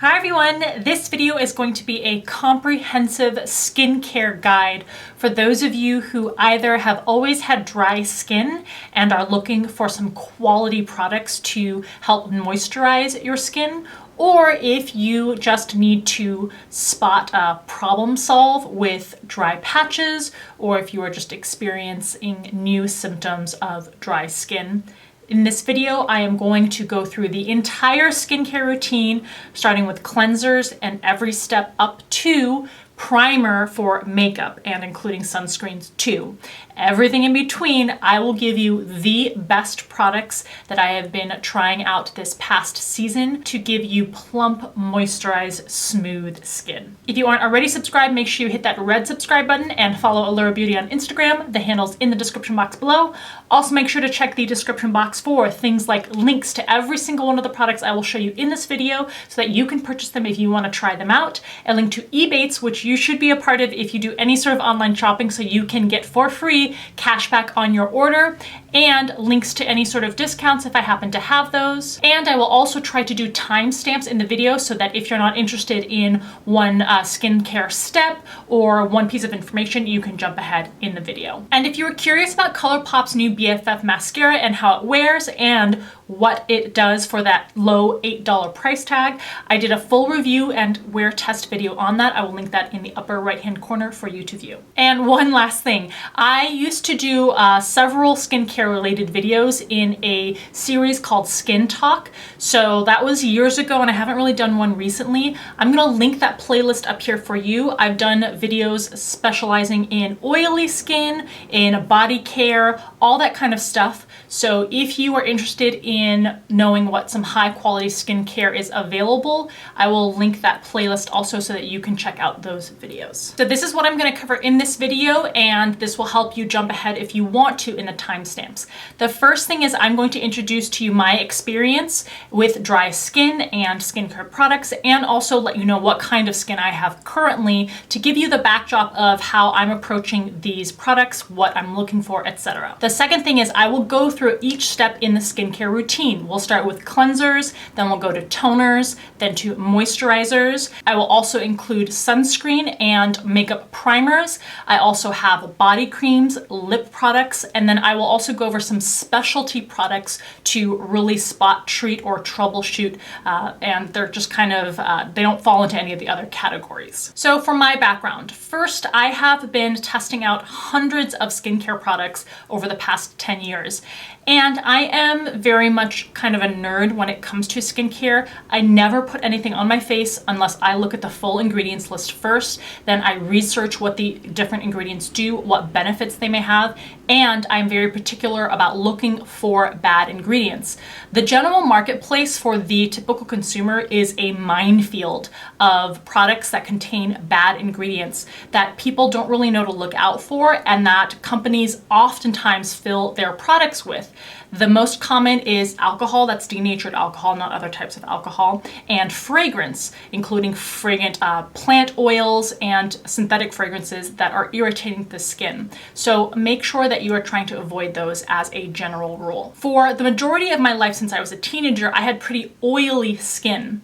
Hi everyone, this video is going to be a comprehensive skincare guide for those of you who either have always had dry skin and are looking for some quality products to help moisturize your skin, or if you just need to problem solve with dry patches, or if you are just experiencing new symptoms of dry skin. In this video, I am going to go through the entire skincare routine, starting with cleansers and every step up to primer for makeup and including sunscreens too. Everything in between, I will give you the best products that I have been trying out this past season to give you plump, moisturized, smooth skin. If you aren't already subscribed, make sure you hit that red subscribe button and follow Allura Beauty on Instagram. The handle's in the description box below. Also make sure to check the description box for things like links to every single one of the products I will show you in this video so that you can purchase them if you want to try them out. A link to Ebates, which you should be a part of if you do any sort of online shopping, so you can get for free cash back on your order, and links to any sort of discounts if I happen to have those. And I will also try to do timestamps in the video so that if you're not interested in one skincare step or one piece of information, you can jump ahead in the video. And if you were curious about ColourPop's new BFF mascara and how it wears and what it does for that low $8 price tag, I did a full review and wear test video on that. I will link that in the upper right hand corner for you to view. And one last thing, I used to do several skincare related videos in a series called SkinTalk. So that was years ago and I haven't really done one recently. I'm gonna link that playlist up here for you. I've done videos specializing in oily skin, in body care, all that kind of stuff. So if you are interested in knowing what some high quality skincare is available, I will link that playlist also so that you can check out those videos. So this is what I'm going to cover in this video, and this will help you jump ahead if you want to in the timestamps. The first thing is I'm going to introduce to you my experience with dry skin and skincare products, and also let you know what kind of skin I have currently to give you the backdrop of how I'm approaching these products, what I'm looking for, etc. The second thing is I will go through each step in the skincare routine. We'll start with cleansers, then we'll go to toners, then to moisturizers. I will also include sunscreen and makeup primers. I also have body creams, lip products, and then I will also go over some specialty products to really spot treat or troubleshoot, and they're just kind of, they don't fall into any of the other categories. So for my background, first I have been testing out hundreds of skincare products over the past 10 years. And I am very much kind of a nerd when it comes to skincare. I never put anything on my face unless I look at the full ingredients list first. Then I research what the different ingredients do, what benefits they may have, and I'm very particular about looking for bad ingredients. The general marketplace for the typical consumer is a minefield of products that contain bad ingredients that people don't really know to look out for and that companies oftentimes fill their products with. The most common is alcohol, that's denatured alcohol, not other types of alcohol, and fragrance, including fragrant plant oils and synthetic fragrances that are irritating the skin. So make sure that you are trying to avoid those as a general rule. For the majority of my life since I was a teenager, I had pretty oily skin.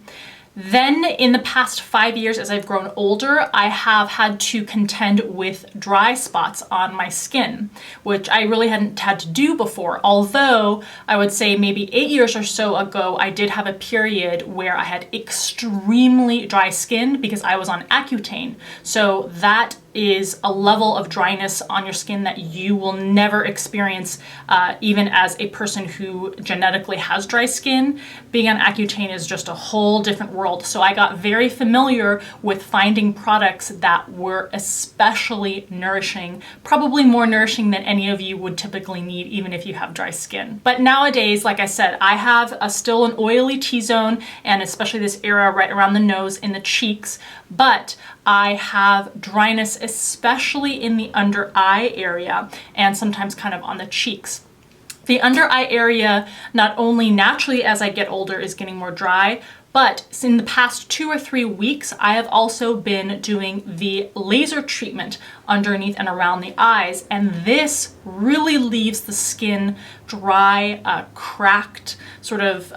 Then in the past 5 years, as I've grown older, I have had to contend with dry spots on my skin, which I really hadn't had to do before. Although I would say maybe 8 years or so ago, I did have a period where I had extremely dry skin because I was on Accutane. So that is a level of dryness on your skin that you will never experience even as a person who genetically has dry skin. Being on Accutane is just a whole different world. So I got very familiar with finding products that were especially nourishing, probably more nourishing than any of you would typically need even if you have dry skin. But nowadays, like I said, I have still an oily T-zone, and especially this area right around the nose and the cheeks, but I have dryness especially in the under eye area and sometimes kind of on the cheeks. The under eye area, not only naturally as I get older, is getting more dry, but in the past 2 or 3 weeks, I have also been doing the laser treatment underneath and around the eyes. And this really leaves the skin dry, cracked, sort of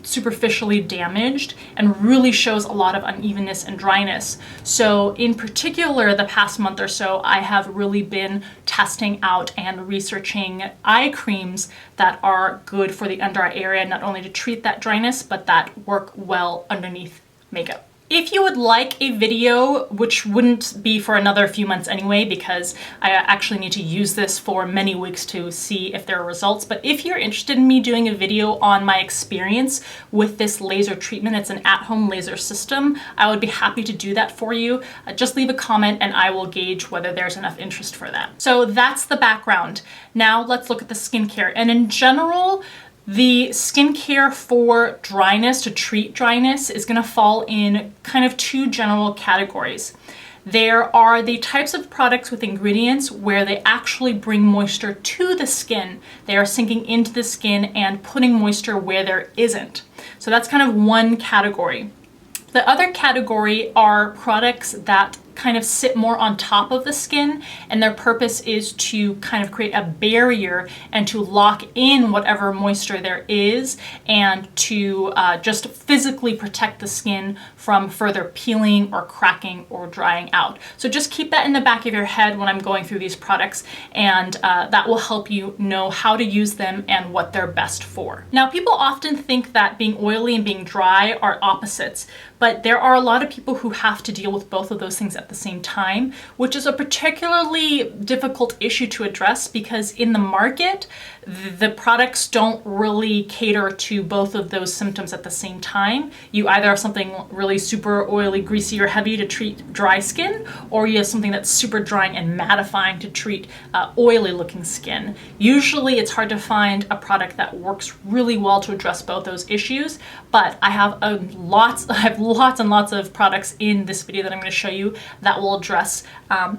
superficially damaged, and really shows a lot of unevenness and dryness. So in particular, the past month or so, I have really been testing out and researching eye creams that are good for the under eye area, not only to treat that dryness, but that work well underneath makeup. If you would like a video, which wouldn't be for another few months anyway, because I actually need to use this for many weeks to see if there are results, but if you're interested in me doing a video on my experience with this laser treatment, it's an at-home laser system, I would be happy to do that for you. Just leave a comment and I will gauge whether there's enough interest for that. So that's the background. Now let's look at the skincare. And in general, the skincare for dryness, to treat dryness, is going to fall in kind of two general categories. There are the types of products with ingredients where they actually bring moisture to the skin. They are sinking into the skin and putting moisture where there isn't. So that's kind of one category. The other category are products that kind of sit more on top of the skin, and their purpose is to kind of create a barrier and to lock in whatever moisture there is, and to just physically protect the skin from further peeling or cracking or drying out. So just keep that in the back of your head when I'm going through these products, and that will help you know how to use them and what they're best for. Now, people often think that being oily and being dry are opposites, but there are a lot of people who have to deal with both of those things at the same time, which is a particularly difficult issue to address because in the market, the products don't really cater to both of those symptoms at the same time. You either have something really super oily, greasy, or heavy to treat dry skin, or you have something that's super drying and mattifying to treat oily looking skin. Usually it's hard to find a product that works really well to address both those issues, but I have lots and lots of products in this video that I'm going to show you that will address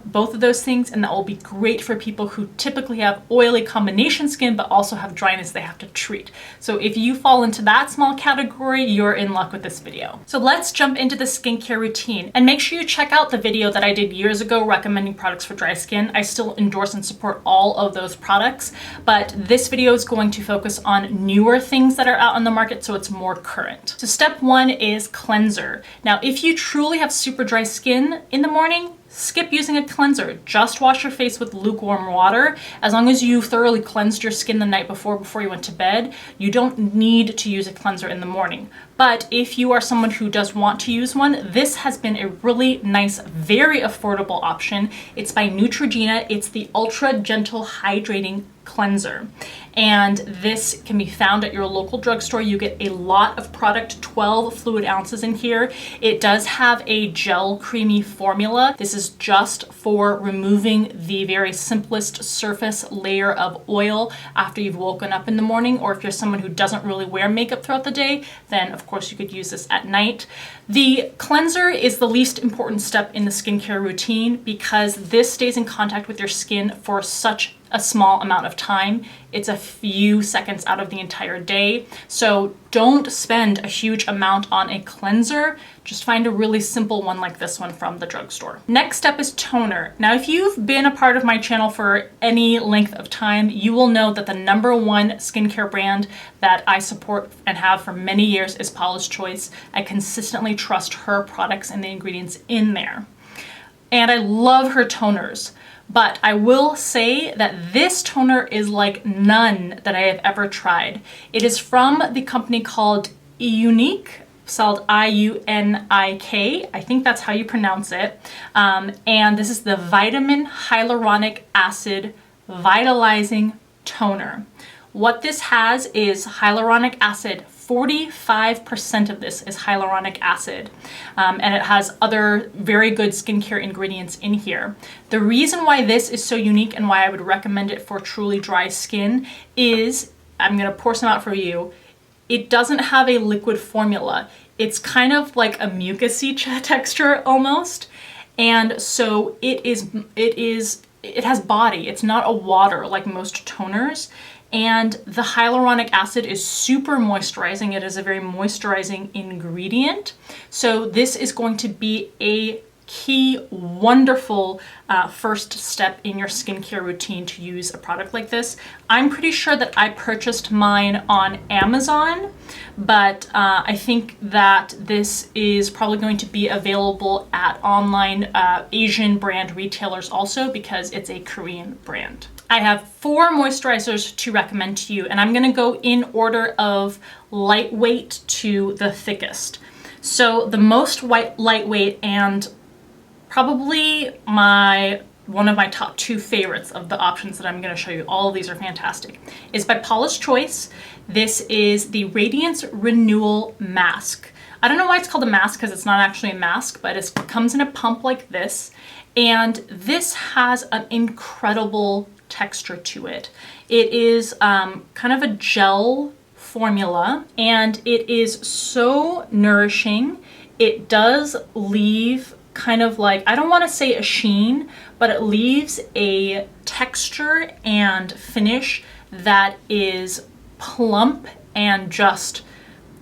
both of those things, and that will be great for people who typically have oily combination skin but also have dryness they have to treat. So if you fall into that small category, you're in luck with this video. So let's jump into the skincare routine, and make sure you check out the video that I did years ago recommending products for dry skin. I still endorse and support all of those products, but this video is going to focus on newer things that are out on the market, so it's more current. So step one is cleanser. Now, if you truly have super dry skin in the morning, skip using a cleanser. Just wash your face with lukewarm water. As long as you thoroughly cleansed your skin the night before you went to bed, you don't need to use a cleanser in the morning. But if you are someone who does want to use one, this has been a really nice, very affordable option. It's by NEUTROGENA. It's the Ultra Gentle Hydrating Cleanser. And this can be found at your local drugstore. You get a lot of product, 12 fluid ounces in here. It does have a gel creamy formula. This is just for removing the very simplest surface layer of oil after you've woken up in the morning, or if you're someone who doesn't really wear makeup throughout the day, then of course you could use this at night. The cleanser is the least important step in the skincare routine because this stays in contact with your skin for such a small amount of time. It's a few seconds out of the entire day. So don't spend a huge amount on a cleanser. Just find a really simple one like this one from the drugstore. Next step is toner. Now, if you've been a part of my channel for any length of time, you will know that the #1 skincare brand that I support and have for many years is Paula's Choice. I consistently trust her products and the ingredients in there. And I love her toners. But I will say that this toner is like none that I have ever tried. It is from the company called IUNIK, spelled I-U-N-I-K. I think that's how you pronounce it. And this is the Vitamin Hyaluronic Acid Vitalizing Toner. What this has is hyaluronic acid. 45% of this is hyaluronic acid, and it has other very good skincare ingredients in here. The reason why this is so unique and why I would recommend it for truly dry skin is, I'm gonna pour some out for you, it doesn't have a liquid formula. It's kind of like a mucousy texture almost, and so it has body. It's not a water like most toners. And the hyaluronic acid is super moisturizing. It is a very moisturizing ingredient. So this is going to be a key, wonderful first step in your skincare routine to use a product like this. I'm pretty sure that I purchased mine on Amazon, but I think that this is probably going to be available at online Asian brand retailers also, because it's a Korean brand. I have 4 moisturizers to recommend to you, and I'm going to go in order of lightweight to the thickest. So the most lightweight, and probably one of my top 2 favorites of the options that I'm going to show you, all of these are fantastic, is by Paula's Choice. This is the Radiance Renewal Mask. I don't know why it's called a mask, because it's not actually a mask, but it comes in a pump like this, and this has an incredible texture to it. It is kind of a gel formula, and it is so nourishing. It does leave kind of like, I don't want to say a sheen, but it leaves a texture and finish that is plump and just,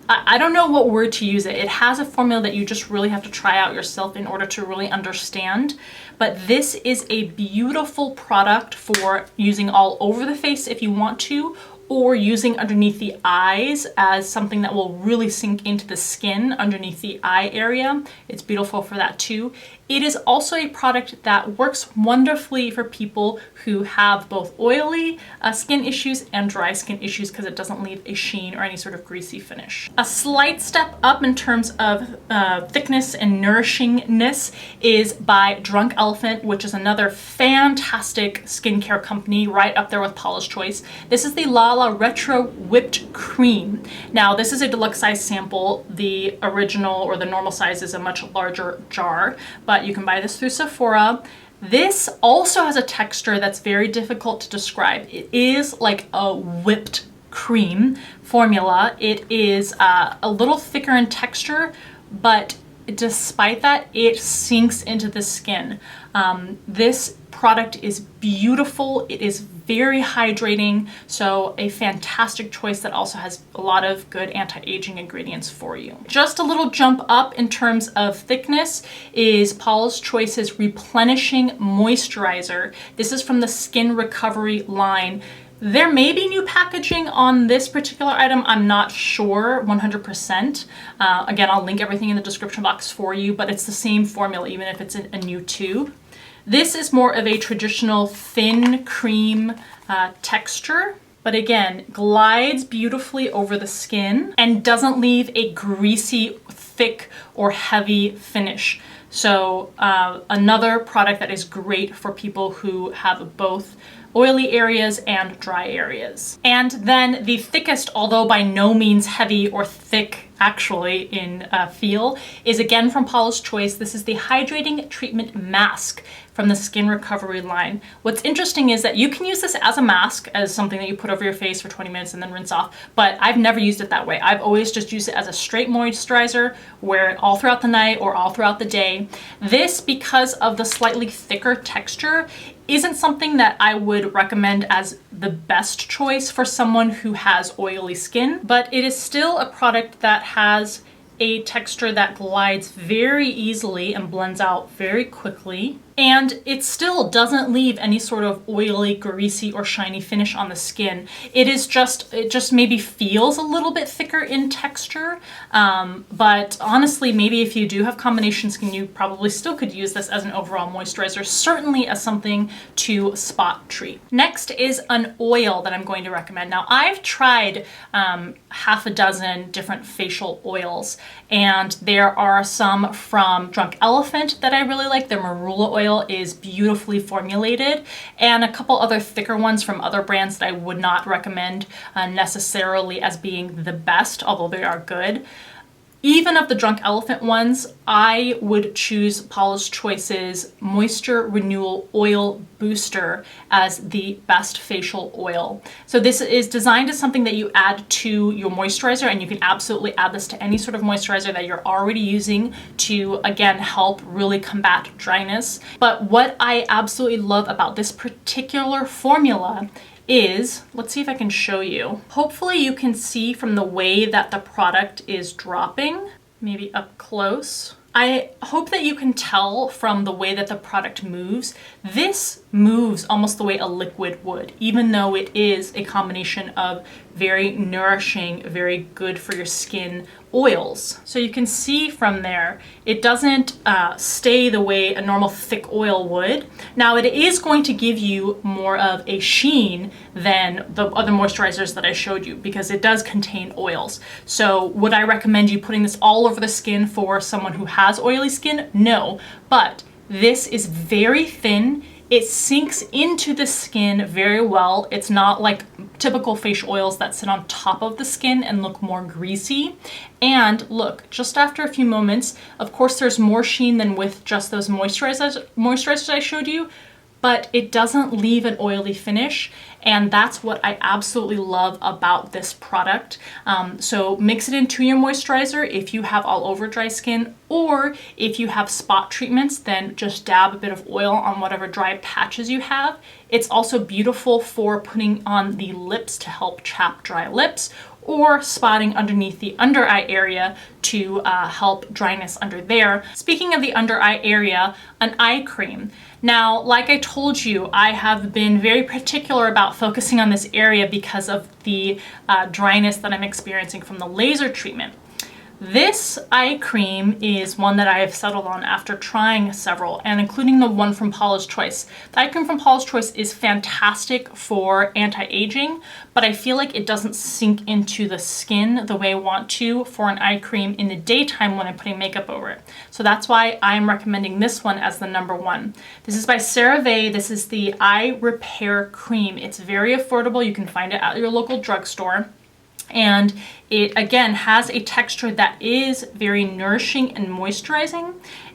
I don't know what word to use it. It has a formula that you just really have to try out yourself in order to really understand. But this is a beautiful product for using all over the face if you want to, or using underneath the eyes as something that will really sink into the skin underneath the eye area. It's beautiful for that too. It is also a product that works wonderfully for people who have both oily skin issues and dry skin issues, because it doesn't leave a sheen or any sort of greasy finish. A slight step up in terms of thickness and nourishingness is by Drunk Elephant, which is another fantastic skincare company, right up there with Paula's Choice. This is the Lala Retro Whipped Cream. Now, this is a deluxe size sample. The original or the normal size is a much larger jar, but you can buy this through Sephora. This also has a texture that's very difficult to describe. It is like a whipped cream formula. It is a little thicker in texture, but despite that, it sinks into the skin. This product is beautiful. It is very hydrating, so a fantastic choice that also has a lot of good anti-aging ingredients for you. Just a little jump up in terms of thickness is Paula's Choice's Replenishing Moisturizer. This is from the Skin Recovery line. There may be new packaging on this particular item. I'm not sure 100%. Again, I'll link everything in the description box for you, but it's the same formula, even if it's a new tube. This is more of a traditional thin cream texture, but again, glides beautifully over the skin and doesn't leave a greasy, thick, or heavy finish. So another product that is great for people who have both oily areas and dry areas. And then the thickest, although by no means heavy or thick actually in feel, is again from Paula's Choice. This is the Hydrating Treatment Mask from the Skin Recovery line. What's interesting is that you can use this as a mask, as something that you put over your face for 20 minutes and then rinse off, but I've never used it that way. I've always just used it as a straight moisturizer, wear it all throughout the night or all throughout the day. This, because of the slightly thicker texture, isn't something that I would recommend as the best choice for someone who has oily skin, but it is still a product that has a texture that glides very easily and blends out very quickly. And it still doesn't leave any sort of oily, greasy, or shiny finish on the skin. It just maybe feels a little bit thicker in texture. But honestly, maybe if you do have combination skin, you probably still could use this as an overall moisturizer, certainly as something to spot treat. Next is an oil that I'm going to recommend. Now, I've tried half a dozen different facial oils, and there are some from Drunk Elephant that I really like. Their marula oil is beautifully formulated, and a couple other thicker ones from other brands that I would not recommend necessarily as being the best, although they are good. Even of the Drunk Elephant ones, I would choose Paula's Choice's Moisture Renewal Oil Booster as the best facial oil. So this is designed as something that you add to your moisturizer, and you can absolutely add this to any sort of moisturizer that you're already using to, again, help really combat dryness. But what I absolutely love about this particular formula is, let's see if I can show you. Hopefully you can see from the way that the product is dropping, maybe up close. I hope that you can tell from the way that the product moves. This moves almost the way a liquid would, even though it is a combination of very nourishing, very good for your skin oils. So you can see from there, it doesn't stay the way a normal thick oil would. Now it is going to give you more of a sheen than the other moisturizers that I showed you because it does contain oils. So would I recommend you putting this all over the skin for someone who has oily skin? No, but this is very thin. It sinks into the skin very well. It's not like typical facial oils that sit on top of the skin and look more greasy. And look, just after a few moments, of course there's more sheen than with just those moisturizers I showed you, but it doesn't leave an oily finish. And that's what I absolutely love about this product. So mix it into your moisturizer if you have all over dry skin, or if you have spot treatments, then just dab a bit of oil on whatever dry patches you have. It's also beautiful for putting on the lips to help chap dry lips, or spotting underneath the under eye area to help dryness under there. Speaking of the under eye area, an eye cream. Now, like I told you, I have been very particular about focusing on this area because of the dryness that I'm experiencing from the laser treatment. This eye cream is one that I have settled on after trying several, and including the one from Paula's Choice. The eye cream from Paula's Choice is fantastic for anti-aging, but I feel like it doesn't sink into the skin the way I want to for an eye cream in the daytime when I'm putting makeup over it. So that's why I'm recommending this one as the number one. This is by CeraVe. This is the Eye Repair Cream. It's very affordable. You can find it at your local drugstore. And it again has a texture that is very nourishing and moisturizing,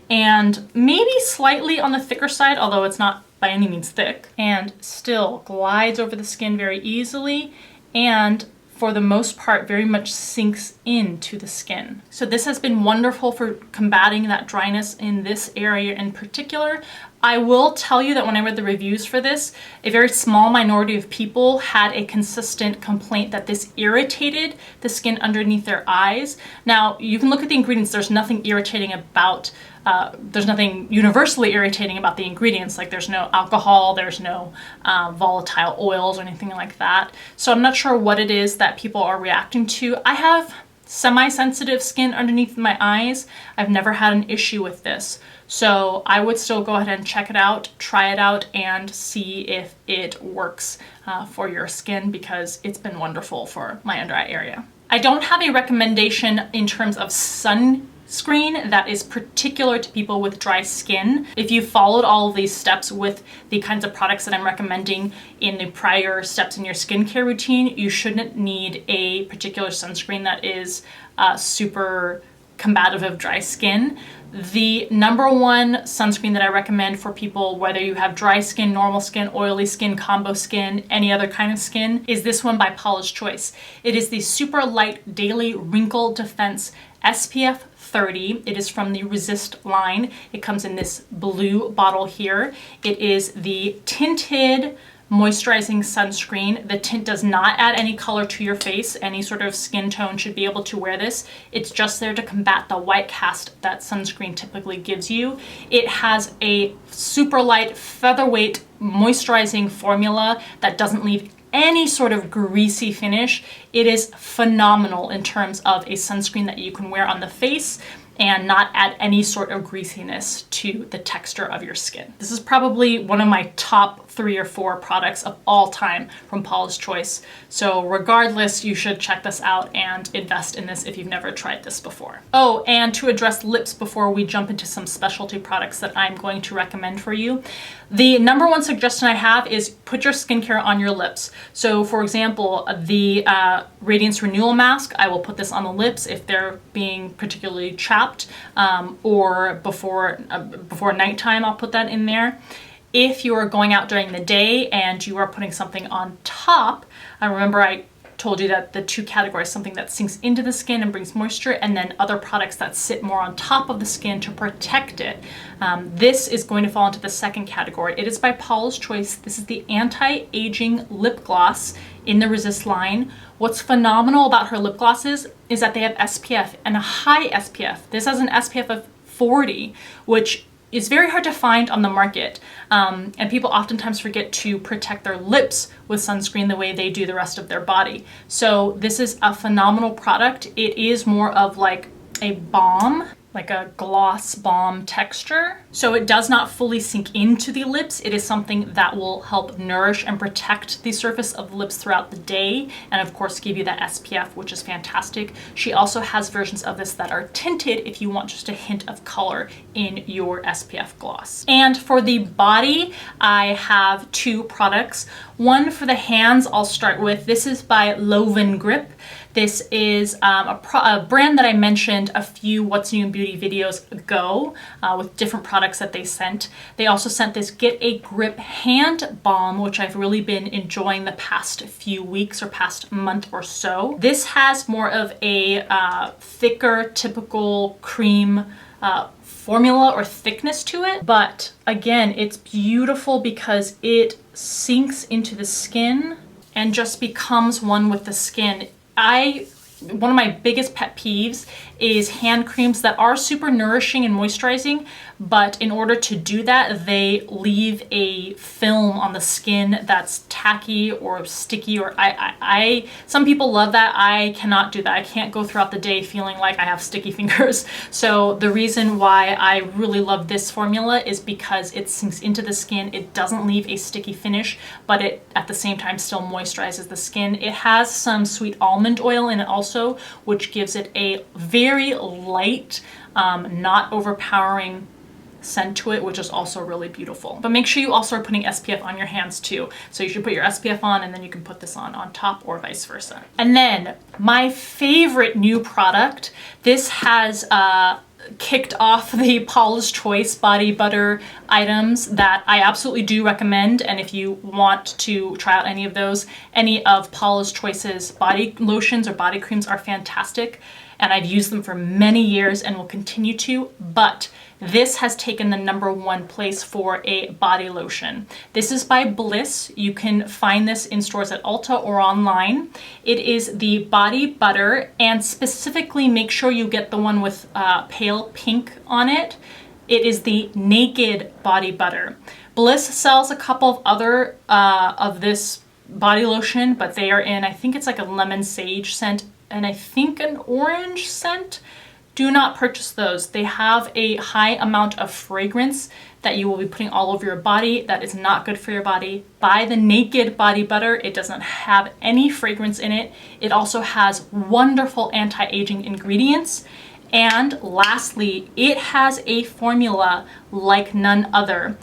and maybe slightly on the thicker side, although it's not by any means thick, and still glides over the skin very easily, and for the most part very much sinks into the skin. So this has been wonderful for combating that dryness in this area in particular. I will tell you that when I read the reviews for this, a very small minority of people had a consistent complaint that this irritated the skin underneath their eyes. Now, you can look at the ingredients. There's nothing irritating about, there's nothing universally irritating about the ingredients. Like there's no alcohol, there's no volatile oils or anything like that. So I'm not sure what it is that people are reacting to. I have semi-sensitive skin underneath my eyes. I've never had an issue with this. So I would still go ahead and check it out, try it out, and see if it works for your skin, because it's been wonderful for my under eye area. I don't have a recommendation in terms of sunscreen that is particular to people with dry skin. If you followed all of these steps with the kinds of products that I'm recommending in the prior steps in your skincare routine, you shouldn't need a particular sunscreen that is super combative of dry skin. The number one sunscreen that I recommend for people, whether you have dry skin, normal skin, oily skin, combo skin, any other kind of skin, is this one by Paula's Choice. It is the Super Light Daily Wrinkle Defense SPF 30. It is from the Resist line. It comes in this blue bottle here. It is the tinted moisturizing sunscreen. The tint does not add any color to your face. Any sort of skin tone should be able to wear this. It's just there to combat the white cast that sunscreen typically gives you. It has a super light featherweight moisturizing formula that doesn't leave any sort of greasy finish. It is phenomenal in terms of a sunscreen that you can wear on the face and not add any sort of greasiness to the texture of your skin. This is probably one of my top 3 or 4 products of all time from Paula's Choice. So regardless, you should check this out and invest in this if you've never tried this before. Oh, and to address lips before we jump into some specialty products that I'm going to recommend for you, the number one suggestion I have is put your skincare on your lips. So for example, the Radiance Renewal Mask, I will put this on the lips if they're being particularly chapped, or before nighttime, I'll put that in there. If you are going out during the day and you are putting something on top, remember I told you that the 2 categories, something that sinks into the skin and brings moisture, and then other products that sit more on top of the skin to protect it. This is going to fall into the second category. It is by Paula's Choice. This is the Anti-Aging Lip Gloss in the Resist line. What's phenomenal about her lip glosses is that they have SPF, and a high SPF. This has an SPF of 40, which is very hard to find on the market. And people oftentimes forget to protect their lips with sunscreen the way they do the rest of their body. So this is a phenomenal product. It is more of like a balm, like a gloss balm texture. So it does not fully sink into the lips. It is something that will help nourish and protect the surface of the lips throughout the day, and of course give you that SPF, which is fantastic. She also has versions of this that are tinted if you want just a hint of color in your SPF gloss. And for the body, I have two products. One for the hands I'll start with. This is by LOWENGRIP. This is a brand that I mentioned a few What's New in Beauty videos ago with different products that they sent. They also sent this Get a Grip hand balm, which I've really been enjoying the past few weeks or past month or so. This has more of a thicker, typical cream formula or thickness to it. But again, it's beautiful because it sinks into the skin and just becomes one with the skin. One of my biggest pet peeves is hand creams that are super nourishing and moisturizing, but in order to do that, they leave a film on the skin that's tacky or sticky, or some people love that. I cannot do that. I can't go throughout the day feeling like I have sticky fingers. So the reason why I really love this formula is because it sinks into the skin. It doesn't leave a sticky finish, but it at the same time still moisturizes the skin. It has some sweet almond oil in it also, which gives it a very light, not overpowering scent to it, which is also really beautiful. But make sure you also are putting SPF on your hands too. So you should put your SPF on and then you can put this on top, or vice versa. And then my favorite new product, this has kicked off the Paula's Choice body butter items that I absolutely do recommend. And if you want to try out any of those, any of Paula's Choice's body lotions or body creams are fantastic. And I've used them for many years and will continue to, but this has taken the #1 place for a body lotion. This is by BLISS. You can find this in stores at Ulta or online. It is the body butter, and specifically make sure you get the one with pale pink on it. It is the Naked Body Butter. BLISS sells a couple of other of this body lotion, but they are in, I think it's like a lemon sage scent and I think an orange scent. Do not purchase those. They have a high amount of fragrance that you will be putting all over your body. That is not good for your body. Buy the Naked Body Butter. It doesn't have any fragrance in it. It also has wonderful anti-aging ingredients. And lastly, it has a formula like none other.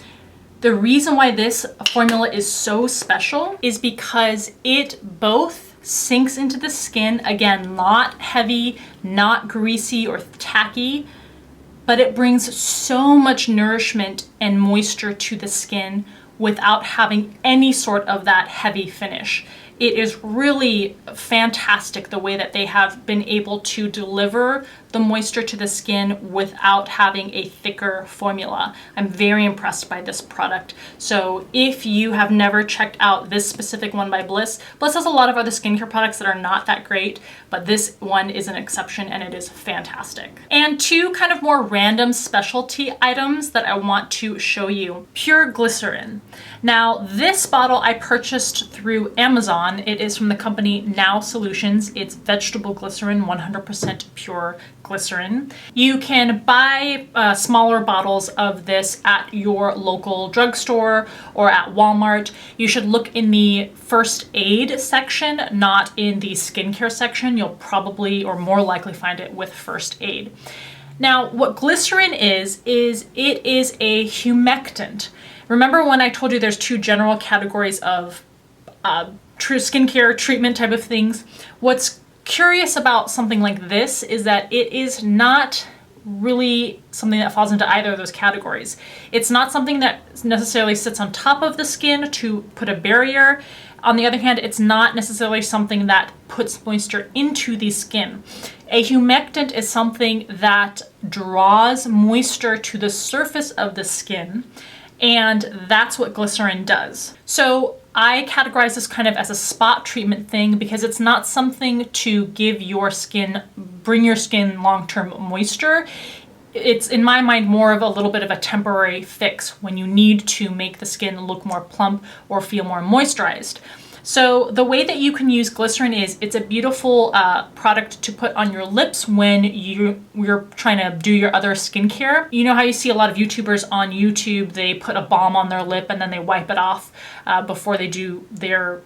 The reason why this formula is so special is because it both sinks into the skin, again, not heavy, not greasy or tacky, but it brings so much nourishment and moisture to the skin without having any sort of that heavy finish. It is really fantastic the way that they have been able to deliver the moisture to the skin without having a thicker formula. I'm very impressed by this product. So if you have never checked out this specific one by BLISS, BLISS has a lot of other skincare products that are not that great, but this one is an exception and it is fantastic. And two kind of more random specialty items that I want to show you. Pure Glycerin. Now this bottle I purchased through Amazon. It is from the company Now Solutions. It's vegetable glycerin, 100% pure glycerin. You can buy smaller bottles of this at your local drugstore or at Walmart. You should look in the first aid section, not in the skincare section. You'll probably or more likely find it with first aid. Now, what glycerin is it is a humectant. Remember when I told you there's two general categories of true skincare treatment type of things? What's curious about something like this is that it is not really something that falls into either of those categories. It's not something that necessarily sits on top of the skin to put a barrier. On the other hand, it's not necessarily something that puts moisture into the skin. A humectant is something that draws moisture to the surface of the skin, and that's what glycerin does. So I categorize this kind of as a spot treatment thing because it's not something to give your skin, bring your skin long-term moisture. it's in my mind more of a little bit of a temporary fix when you need to make the skin look more plump or feel more moisturized. So the way that you can use glycerin is it's a beautiful product to put on your lips when you're trying to do your other skincare. You know how you see a lot of YouTubers on YouTube, they put a balm on their lip and then they wipe it off before they do their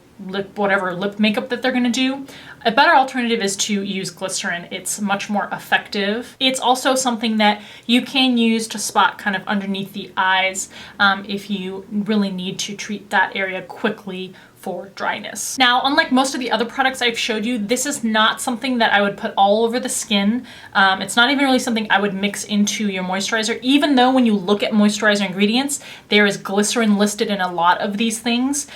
whatever lip makeup that they're gonna do. A better alternative is to use glycerin. It's much more effective. It's also something that you can use to spot kind of underneath the eyes if you really need to treat that area quickly for dryness. Now, unlike most of the other products I've showed you, this is not something that I would put all over the skin. It's not even really something I would mix into your moisturizer, even though when you look at moisturizer ingredients, there is glycerin listed in a lot of these things.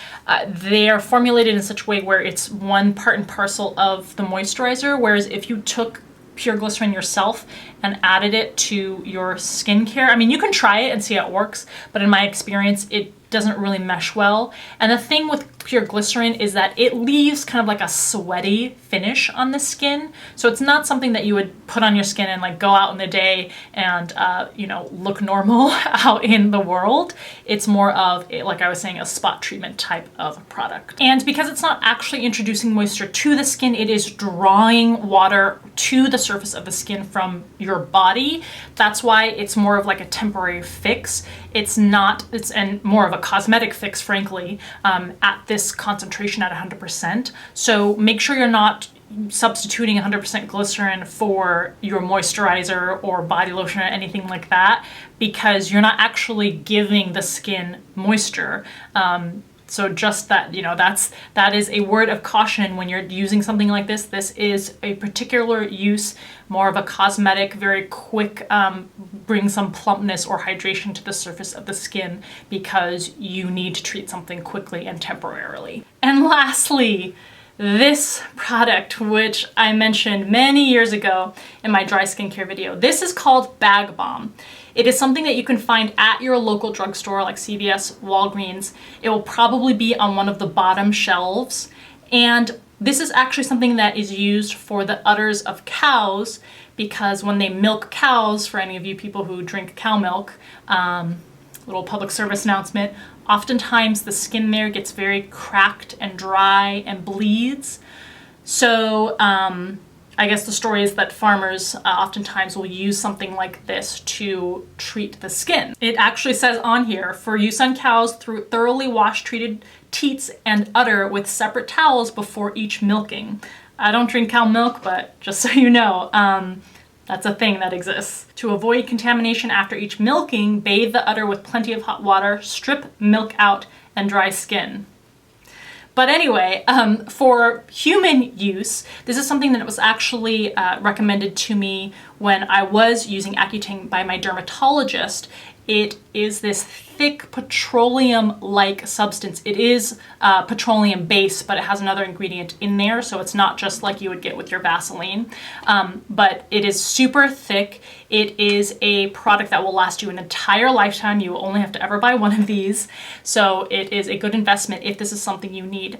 They are formulated in such a way where it's one part and parcel of the moisturizer, whereas if you took pure glycerin yourself and added it to your skincare, I mean, you can try it and see how it works, but in my experience, it doesn't really mesh well. And the thing with pure glycerin is that it leaves kind of like a sweaty finish on the skin. So it's not something that you would put on your skin and like go out in the day and, you know, look normal out in the world. It's more of, like I was saying, a spot treatment type of product. And because it's not actually introducing moisture to the skin, it is drawing water to the surface of the skin from your body. That's why it's more of like a temporary fix. It's more of a cosmetic fix, frankly, at this concentration at 100%. So make sure you're not substituting 100% glycerin for your moisturizer or body lotion or anything like that, because you're not actually giving the skin moisture. So just that, you know, that is a word of caution when you're using something like this. This is a particular use, more of a cosmetic, very quick, bring some plumpness or hydration to the surface of the skin because you need to treat something quickly and temporarily. And lastly, this product, which I mentioned many years ago in my dry skincare video. This is called Bag Balm. It is something that you can find at your local drugstore like CVS, Walgreens. It will probably be on one of the bottom shelves. And this is actually something that is used for the udders of cows, because when they milk cows, for any of you people who drink cow milk, little public service announcement, oftentimes the skin there gets very cracked and dry and bleeds. So I guess the story is that farmers oftentimes will use something like this to treat the skin. It actually says on here, for use on cows through thoroughly wash treated teats and udder with separate towels before each milking. I don't drink cow milk, but just so you know, that's a thing that exists. To avoid contamination after each milking, bathe the udder with plenty of hot water, strip milk out, and dry skin. But anyway, for human use, this is something that was actually recommended to me when I was using Accutane by my dermatologist. It is this thick petroleum-like substance. It is petroleum based, but it has another ingredient in there, so it's not just like you would get with your Vaseline. But it is super thick. It is a product that will last you an entire lifetime. You will only have to ever buy one of these. So it is a good investment if this is something you need.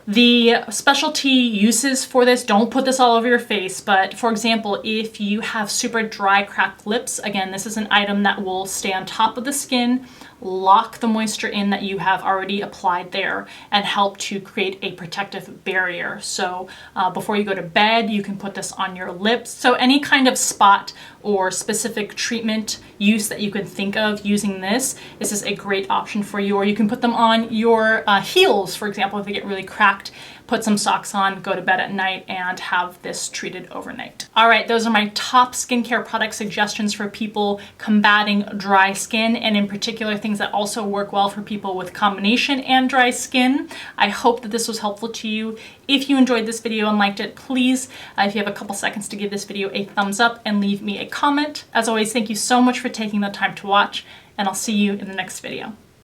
The specialty uses for this, don't put this all over your face, but for example, if you have super dry, cracked lips, again, this is an item that will stay on top of the skin, lock the moisture in that you have already applied there, and help to create a protective barrier. So before you go to bed, you can put this on your lips. So any kind of spot or specific treatment use that you can think of using this is a great option for you. Or you can put them on your heels, for example, if they get really cracked. Put some socks on, go to bed at night, and have this treated overnight. All right, those are my top skincare product suggestions for people combating dry skin, and in particular things that also work well for people with combination and dry skin. I hope that this was helpful to you. If you enjoyed this video and liked it, please, if you have a couple seconds, to give this video a thumbs up and leave me a comment. As always, thank you so much for taking the time to watch, and I'll see you in the next video.